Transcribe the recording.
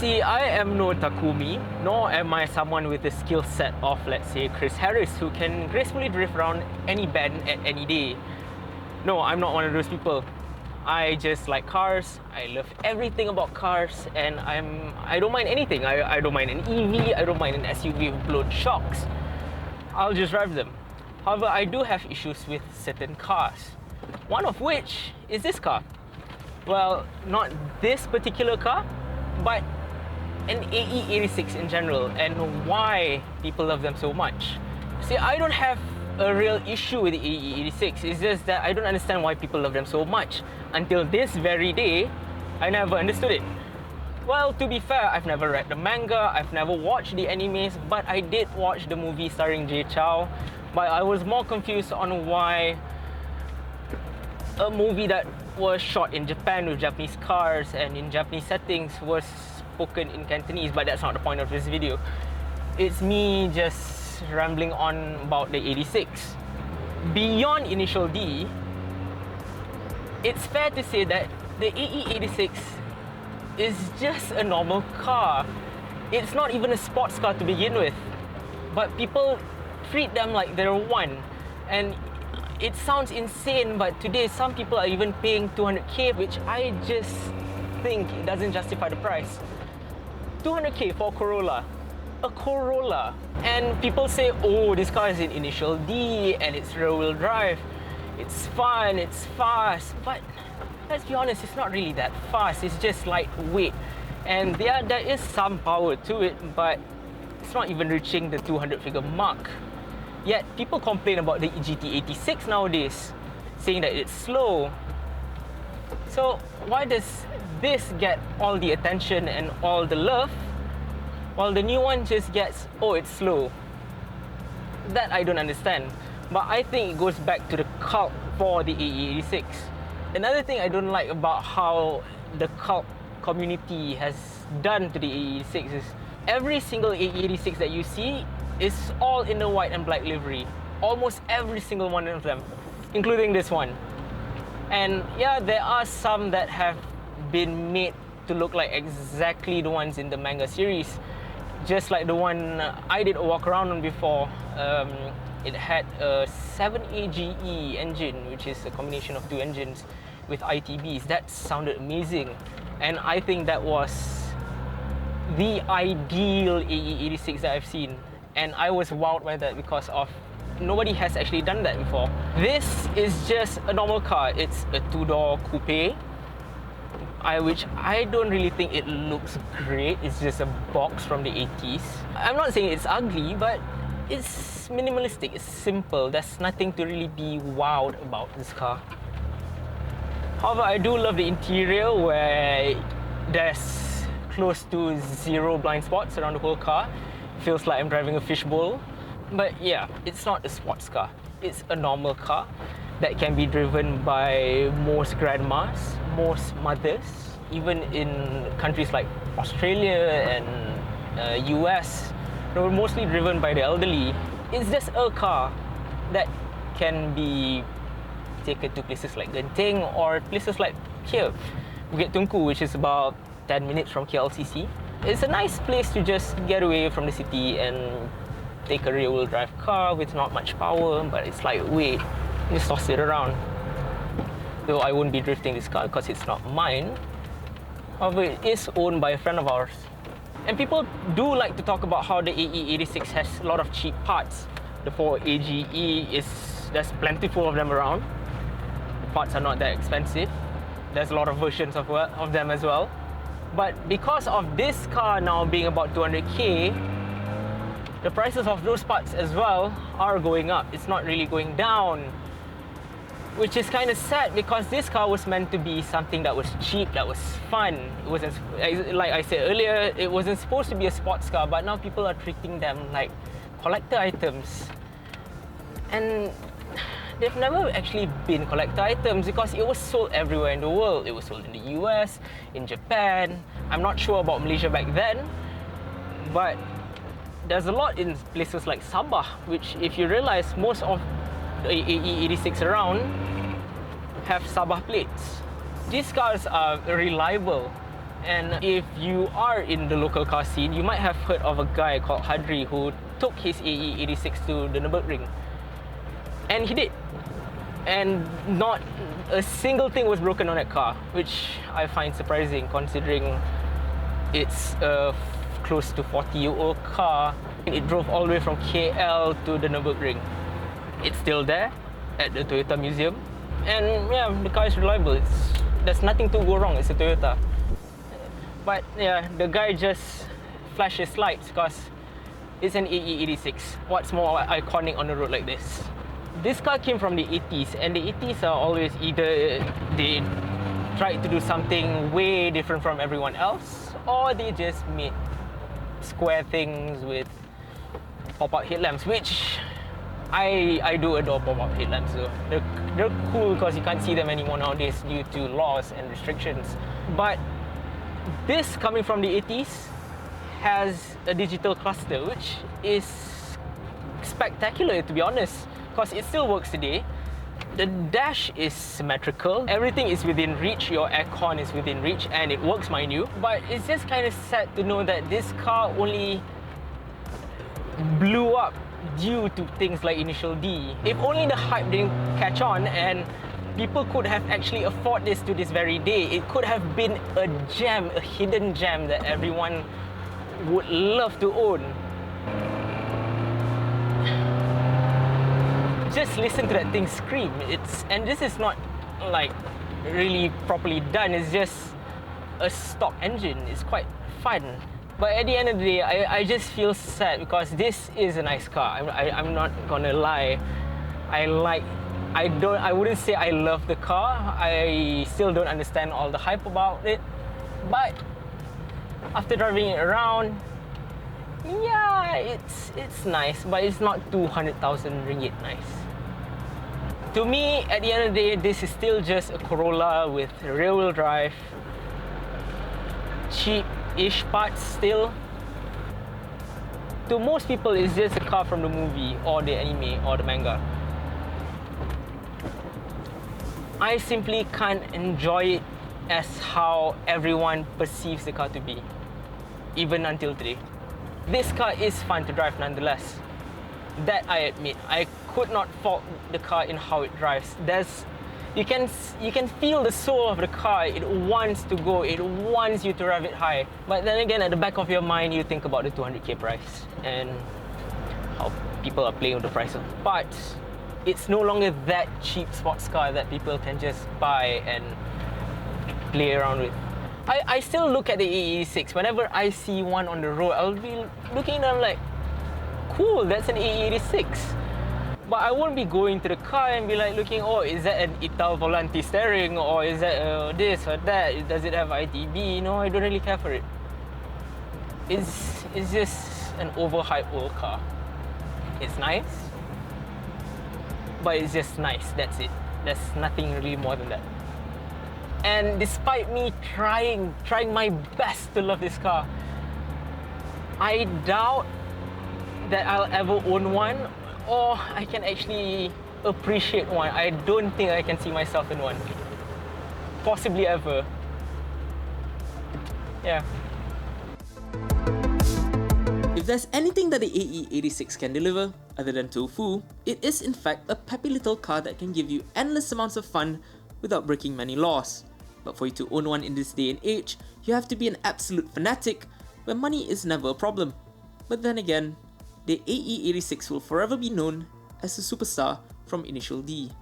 See, I am no Takumi, nor am I someone with the skill set of, let's say, Chris Harris, who can gracefully drift around any bend at any day. No, I'm not one of those people. I just like cars, I love everything about cars, and I don't mind anything. I don't mind an EV, I don't mind an SUV with blown shocks. I'll just drive them. However, I do have issues with certain cars. One of which is this car. Well, not this particular car, but an AE86 in general, and why people love them so much. See, I don't have a real issue with the AE86, it's just that I don't understand why people love them so much. Until this very day, I never understood it. Well, to be fair, I've never read the manga, I've never watched the animes, but I did watch the movie starring Jay Chou. But I was more confused on why a movie that was shot in Japan with Japanese cars and in Japanese settings was spoken in Cantonese, but that's not the point of this video. It's me just rambling on about the 86. Beyond Initial D, it's fair to say that the AE86 is just a normal car. It's not even a sports car to begin with, but people treat them like they're one. And it sounds insane, but today some people are even paying 200K, which I just think it doesn't justify the price. 200K for Corolla. A Corolla. And people say, oh, this car is in Initial D and it's rear-wheel drive. It's fun, it's fast. But let's be honest, it's not really that fast. It's just lightweight. And there is some power to it, but it's not even reaching the 200 figure mark. Yet people complain about the GT86 nowadays, saying that it's slow. So why does this get all the attention and all the love, while the new one just gets, oh, it's slow? That I don't understand. But I think it goes back to the cult for the AE86. Another thing I don't like about how the cult community has done to the AE86 is every single AE86 that you see is all in the white and black livery. Almost every single one of them, including this one. And yeah, there are some that have been made to look like exactly the ones in the manga series. Just like the one I did a walk around on before. It had a 7AGE engine, which is a combination of two engines with ITBs. That sounded amazing. And I think that was the ideal AE86 that I've seen. And I was wowed by that because of nobody has actually done that before. This is just a normal car. It's a two-door coupe, which I don't really think it looks great. It's just a box from the 80s. I'm not saying it's ugly, but it's minimalistic, it's simple. There's nothing to really be wowed about this car. However, I do love the interior where there's close to zero blind spots around the whole car. Feels like I'm driving a fishbowl. But yeah, it's not a sports car. It's a normal car that can be driven by most grandmas, most mothers, even in countries like Australia and US. They're mostly driven by the elderly. It's just a car that can be taken to places like Genting or places like here, Bukit Tunku, which is about 10 minutes from KLCC. It's a nice place to just get away from the city and take a rear-wheel drive car with not much power, but it's lightweight. Just toss it around. Though I won't be drifting this car because it's not mine. However, it is owned by a friend of ours. And people do like to talk about how the AE86 has a lot of cheap parts. The 4AGE there's plentiful of them around. The parts are not that expensive. There's a lot of versions of them as well. But because of this car now being about 200K, the prices of those parts as well are going up. It's not really going down, which is kind of sad because this car was meant to be something that was cheap, that was fun. It wasn't, like I said earlier, it wasn't supposed to be a sports car, but now people are treating them like collector items. And they've never actually been collector items because it was sold everywhere in the world. It was sold in the US, in Japan. I'm not sure about Malaysia back then, but there's a lot in places like Sabah, which if you realize most of the AE86 around have Sabah plates. These cars are reliable, and if you are in the local car scene, you might have heard of a guy called Hadri who took his AE86 to the Nürburgring. And he did. And not a single thing was broken on that car, which I find surprising considering it's a close to 40-year-old car. It drove all the way from KL to the Nürburgring. It's still there at the Toyota Museum. And yeah, the car is reliable. There's nothing to go wrong, it's a Toyota. But yeah, the guy just flashed his lights because it's an AE86. What's more iconic on the road like this? This car came from the 80s, and the 80s are always either they tried to do something way different from everyone else, or they just made square things with pop-up headlamps, which I do adore pop-up headlamps though. They're cool because you can't see them anymore nowadays due to laws and restrictions. But this, coming from the 80s, has a digital cluster, which is spectacular to be honest, because it still works today. The dash is symmetrical, everything is within reach, your aircon is within reach, and it works, mind you. But it's just kind of sad to know that this car only blew up due to things like Initial D. If only the hype didn't catch on and people could have actually afford this to this very day, it could have been a gem, a hidden gem that everyone would love to own. Just listen to that thing scream. And this is not like really properly done, it's just a stock engine. It's quite fun. But at the end of the day, I just feel sad because this is a nice car. I'm not gonna lie. I wouldn't say I love the car. I still don't understand all the hype about it. But after driving it around, yeah, it's nice, but it's not 200,000 ringgit nice. To me, at the end of the day, this is still just a Corolla with rear-wheel drive, cheap-ish parts still. To most people, it's just a car from the movie or the anime or the manga. I simply can't enjoy it as how everyone perceives the car to be, even until today. This car is fun to drive nonetheless. That I admit. I could not fault the car in how it drives. You can feel the soul of the car. It wants to go. It wants you to rev it high. But then again, at the back of your mind, you think about the 200K price and how people are playing with the price of parts. It's no longer that cheap sports car that people can just buy and play around with. I still look at the AE86. Whenever I see one on the road, I'll be looking at them like, cool, that's an AE86. But I won't be going to the car and be like looking, oh, is that an Ital Volante steering, or is that this or that? Does it have ITB? No, I don't really care for it. It's just an overhyped old car. It's nice, but it's just nice, that's it. There's nothing really more than that. And despite me trying my best to love this car, I doubt that I'll ever own one, or I can actually appreciate one. I don't think I can see myself in one. Possibly ever. Yeah. If there's anything that the AE86 can deliver, other than tofu, it is in fact a peppy little car that can give you endless amounts of fun without breaking many laws. But for you to own one in this day and age, you have to be an absolute fanatic, where money is never a problem. But then again, the AE86 will forever be known as the superstar from Initial D.